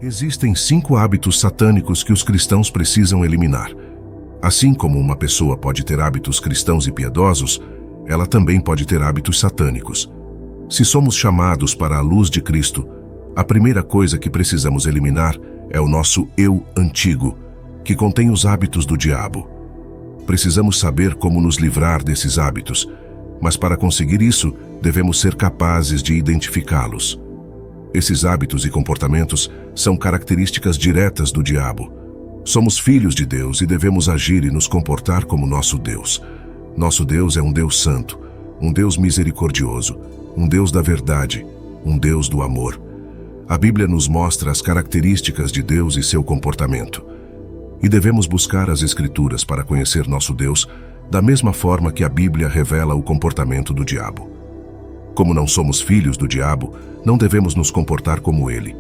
Existem 5 hábitos satânicos que os cristãos precisam eliminar. Assim como uma pessoa pode ter hábitos cristãos e piedosos, ela também pode ter hábitos satânicos. Se somos chamados para a luz de Cristo, a primeira coisa que precisamos eliminar é o nosso eu antigo, que contém os hábitos do diabo. Precisamos saber como nos livrar desses hábitos, mas para conseguir isso, devemos ser capazes de identificá-los. Esses hábitos e comportamentos são características diretas do diabo. Somos filhos de Deus e devemos agir e nos comportar como nosso Deus. Nosso Deus é um Deus santo, um Deus misericordioso, um Deus da verdade, um Deus do amor. A Bíblia nos mostra as características de Deus e seu comportamento. E devemos buscar as Escrituras para conhecer nosso Deus da mesma forma que a Bíblia revela o comportamento do diabo. Como não somos filhos do diabo, não devemos nos comportar como ele.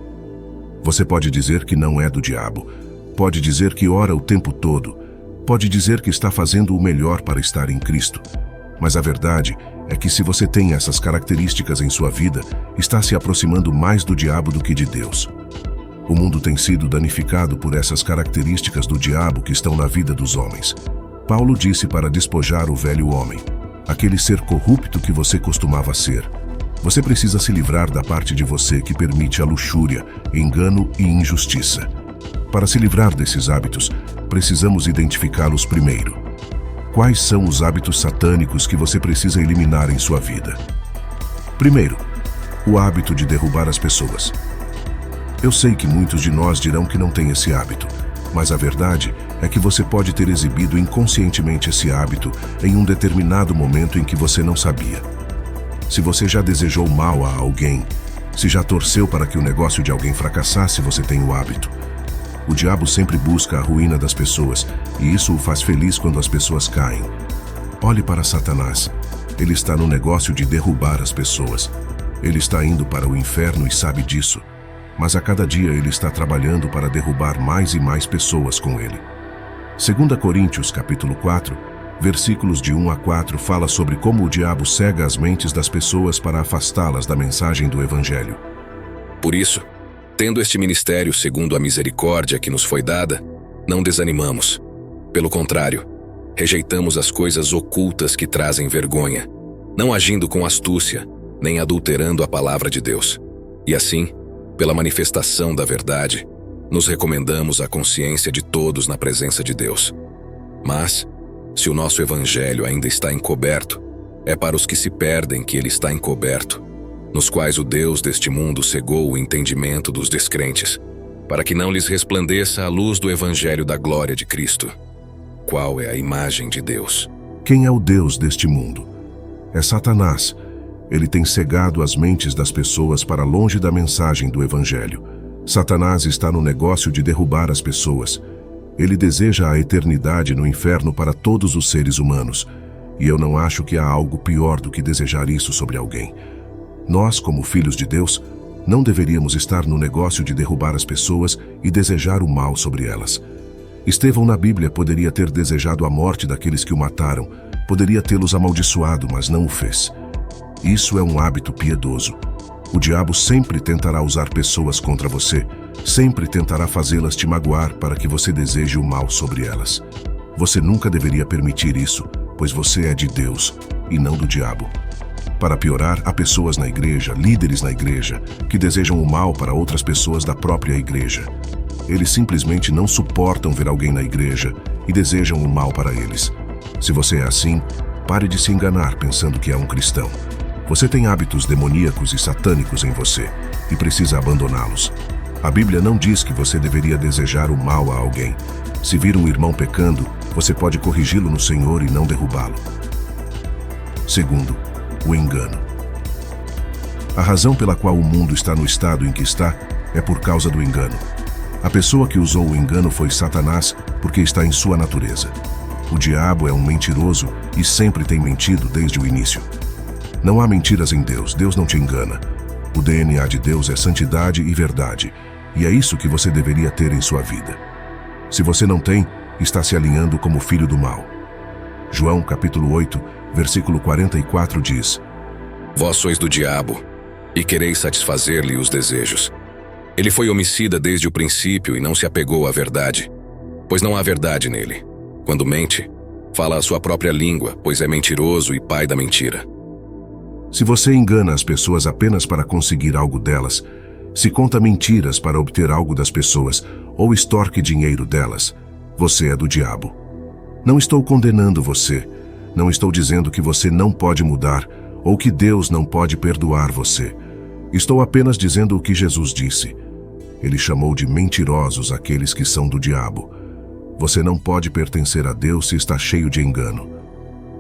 Você pode dizer que não é do diabo, pode dizer que ora o tempo todo, pode dizer que está fazendo o melhor para estar em Cristo. Mas a verdade é que se você tem essas características em sua vida, está se aproximando mais do diabo do que de Deus. O mundo tem sido danificado por essas características do diabo que estão na vida dos homens. Paulo disse para despojar o velho homem, aquele ser corrupto que você costumava ser. Você precisa se livrar da parte de você que permite a luxúria, engano e injustiça. Para se livrar desses hábitos, precisamos identificá-los primeiro. Quais são os hábitos satânicos que você precisa eliminar em sua vida? Primeiro, o hábito de derrubar as pessoas. Eu sei que muitos de nós dirão que não tem esse hábito, mas a verdade é que você pode ter exibido inconscientemente esse hábito em um determinado momento em que você não sabia. Se você já desejou mal a alguém, se já torceu para que o negócio de alguém fracassasse, você tem o hábito. O diabo sempre busca a ruína das pessoas, e isso o faz feliz quando as pessoas caem. Olhe para Satanás. Ele está no negócio de derrubar as pessoas. Ele está indo para o inferno e sabe disso. Mas a cada dia ele está trabalhando para derrubar mais e mais pessoas com ele. 2 Coríntios, capítulo 4, versículos de 1 a 4, fala sobre como o diabo cega as mentes das pessoas para afastá-las da mensagem do Evangelho. Por isso, tendo este ministério segundo a misericórdia que nos foi dada, não desanimamos. Pelo contrário, rejeitamos as coisas ocultas que trazem vergonha, não agindo com astúcia, nem adulterando a palavra de Deus. E assim, pela manifestação da verdade, nos recomendamos à consciência de todos na presença de Deus. Mas, se o nosso evangelho ainda está encoberto, é para os que se perdem que ele está encoberto, nos quais o Deus deste mundo cegou o entendimento dos descrentes, para que não lhes resplandeça a luz do evangelho da glória de Cristo, qual é a imagem de Deus. Quem é o Deus deste mundo? É Satanás. Ele tem cegado as mentes das pessoas para longe da mensagem do Evangelho. Satanás está no negócio de derrubar as pessoas. Ele deseja a eternidade no inferno para todos os seres humanos. E eu não acho que há algo pior do que desejar isso sobre alguém. Nós, como filhos de Deus, não deveríamos estar no negócio de derrubar as pessoas e desejar o mal sobre elas. Estevão na Bíblia poderia ter desejado a morte daqueles que o mataram, poderia tê-los amaldiçoado, mas não o fez. Isso é um hábito piedoso. O diabo sempre tentará usar pessoas contra você, sempre tentará fazê-las te magoar para que você deseje o mal sobre elas. Você nunca deveria permitir isso, pois você é de Deus e não do diabo. Para piorar, há pessoas na igreja, líderes na igreja, que desejam o mal para outras pessoas da própria igreja. Eles simplesmente não suportam ver alguém na igreja e desejam o mal para eles. Se você é assim, pare de se enganar pensando que é um cristão. Você tem hábitos demoníacos e satânicos em você e precisa abandoná-los. A Bíblia não diz que você deveria desejar o mal a alguém. Se vir um irmão pecando, você pode corrigi-lo no Senhor e não derrubá-lo. Segundo, o engano. A razão pela qual o mundo está no estado em que está é por causa do engano. A pessoa que usou o engano foi Satanás, porque está em sua natureza. O diabo é um mentiroso e sempre tem mentido desde o início. Não há mentiras em Deus, Deus não te engana. O DNA de Deus é santidade e verdade, e é isso que você deveria ter em sua vida. Se você não tem, está se alinhando como filho do mal. João capítulo 8, versículo 44 diz: Vós sois do diabo, e quereis satisfazer-lhe os desejos. Ele foi homicida desde o princípio e não se apegou à verdade, pois não há verdade nele. Quando mente, fala a sua própria língua, pois é mentiroso e pai da mentira. Se você engana as pessoas apenas para conseguir algo delas, se conta mentiras para obter algo das pessoas ou extorque dinheiro delas, você é do diabo. Não estou condenando você. Não estou dizendo que você não pode mudar ou que Deus não pode perdoar você. Estou apenas dizendo o que Jesus disse. Ele chamou de mentirosos aqueles que são do diabo. Você não pode pertencer a Deus se está cheio de engano.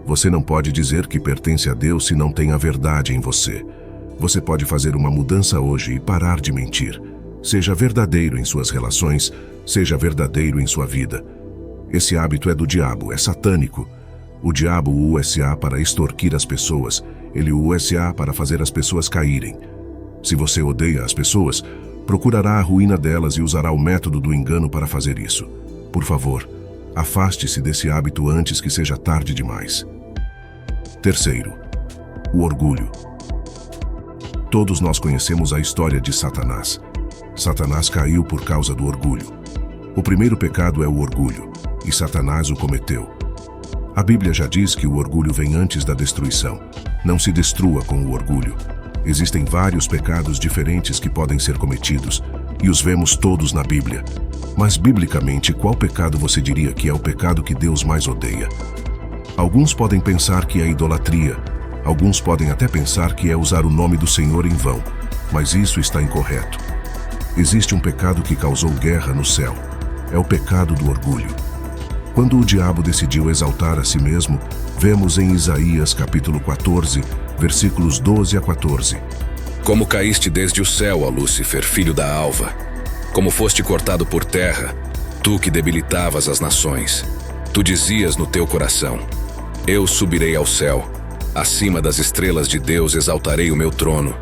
Você não pode dizer que pertence a Deus se não tem a verdade em você. Você pode fazer uma mudança hoje e parar de mentir. Seja verdadeiro em suas relações, seja verdadeiro em sua vida. Esse hábito é do diabo, é satânico. O diabo usa para extorquir as pessoas. Ele usa para fazer as pessoas caírem. Se você odeia as pessoas, procurará a ruína delas e usará o método do engano para fazer isso. Por favor, afaste-se desse hábito antes que seja tarde demais. Terceiro, o orgulho. Todos nós conhecemos a história de Satanás. Satanás caiu por causa do orgulho. O primeiro pecado é o orgulho, e Satanás o cometeu. A Bíblia já diz que o orgulho vem antes da destruição. Não se destrua com o orgulho. Existem vários pecados diferentes que podem ser cometidos, e os vemos todos na Bíblia. Mas, biblicamente, qual pecado você diria que é o pecado que Deus mais odeia? Alguns podem pensar que é idolatria. Alguns podem até pensar que é usar o nome do Senhor em vão, mas isso está incorreto. Existe um pecado que causou guerra no céu. É o pecado do orgulho. Quando o diabo decidiu exaltar a si mesmo, vemos em Isaías capítulo 14, versículos 12 a 14. Como caíste desde o céu, ó Lúcifer, filho da alva. Como foste cortado por terra, tu que debilitavas as nações. Tu dizias no teu coração: eu subirei ao céu. Acima das estrelas de Deus exaltarei o meu trono,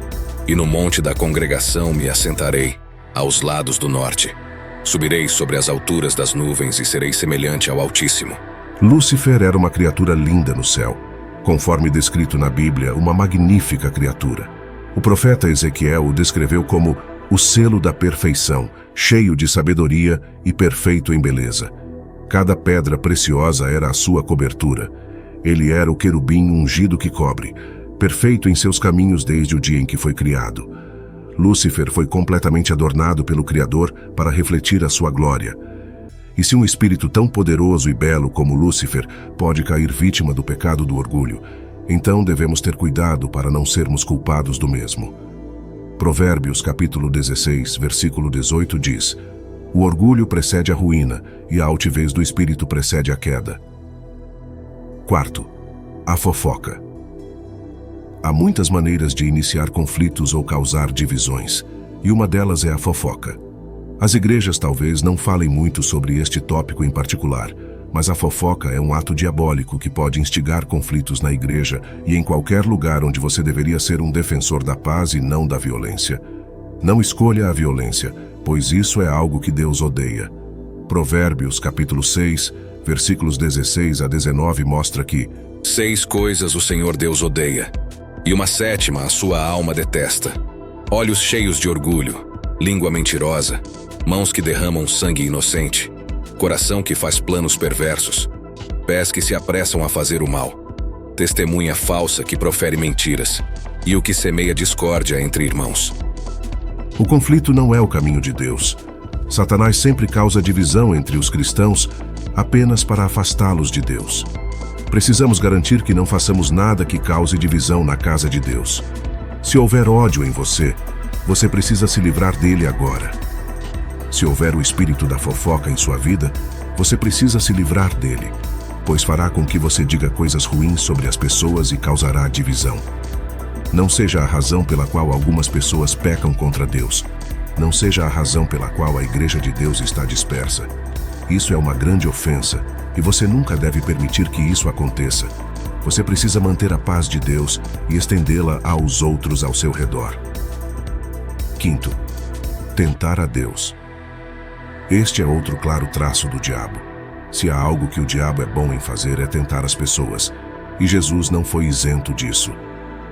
e no monte da congregação me assentarei, aos lados do norte. Subirei sobre as alturas das nuvens e serei semelhante ao Altíssimo. Lúcifer era uma criatura linda no céu, conforme descrito na Bíblia, uma magnífica criatura. O profeta Ezequiel o descreveu como o selo da perfeição, cheio de sabedoria e perfeito em beleza. Cada pedra preciosa era a sua cobertura. Ele era o querubim ungido que cobre, perfeito em seus caminhos desde o dia em que foi criado. Lúcifer foi completamente adornado pelo Criador para refletir a sua glória. E se um espírito tão poderoso e belo como Lúcifer pode cair vítima do pecado do orgulho, então devemos ter cuidado para não sermos culpados do mesmo. Provérbios capítulo 16, versículo 18 diz: o orgulho precede a ruína e a altivez do espírito precede a queda. Quarto, a fofoca. Há muitas maneiras de iniciar conflitos ou causar divisões, e uma delas é a fofoca. As igrejas talvez não falem muito sobre este tópico em particular, mas a fofoca é um ato diabólico que pode instigar conflitos na igreja e em qualquer lugar onde você deveria ser um defensor da paz e não da violência. Não escolha a violência, pois isso é algo que Deus odeia. Provérbios capítulo 6, versículos 16 a 19 mostra que 6 coisas o Senhor Deus odeia, e uma 7ª a sua alma detesta: olhos cheios de orgulho, língua mentirosa, mãos que derramam sangue inocente, coração que faz planos perversos, pés que se apressam a fazer o mal, testemunha falsa que profere mentiras, e o que semeia discórdia entre irmãos. O conflito não é o caminho de Deus. Satanás sempre causa divisão entre os cristãos apenas para afastá-los de Deus. Precisamos garantir que não façamos nada que cause divisão na casa de Deus. Se houver ódio em você, você precisa se livrar dele agora. Se houver o espírito da fofoca em sua vida, você precisa se livrar dele, pois fará com que você diga coisas ruins sobre as pessoas e causará divisão. Não seja a razão pela qual algumas pessoas pecam contra Deus. Não seja a razão pela qual a igreja de Deus está dispersa. Isso é uma grande ofensa, e você nunca deve permitir que isso aconteça. Você precisa manter a paz de Deus e estendê-la aos outros ao seu redor. Quinto, tentar a Deus. Este é outro claro traço do diabo. Se há algo que o diabo é bom em fazer é tentar as pessoas, e Jesus não foi isento disso.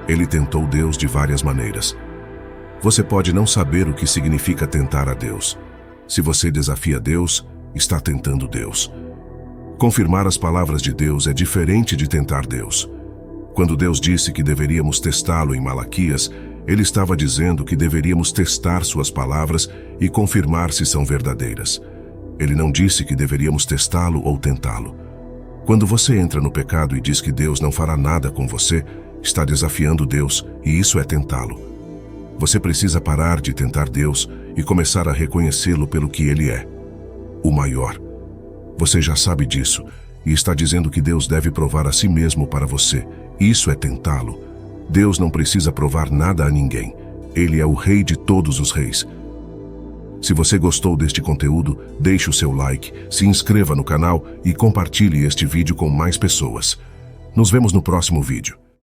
Ele tentou Deus de várias maneiras. Você pode não saber o que significa tentar a Deus. Se você desafia Deus, está tentando Deus. Confirmar as palavras de Deus é diferente de tentar Deus. Quando Deus disse que deveríamos testá-lo em Malaquias, ele estava dizendo que deveríamos testar suas palavras e confirmar se são verdadeiras. Ele não disse que deveríamos testá-lo ou tentá-lo. Quando você entra no pecado e diz que Deus não fará nada com você, está desafiando Deus, e isso é tentá-lo. Você precisa parar de tentar Deus e começar a reconhecê-lo pelo que ele é, o maior. Você já sabe disso e está dizendo que Deus deve provar a si mesmo para você. Isso é tentá-lo. Deus não precisa provar nada a ninguém. Ele é o Rei de todos os reis. Se você gostou deste conteúdo, deixe o seu like, se inscreva no canal e compartilhe este vídeo com mais pessoas. Nos vemos no próximo vídeo.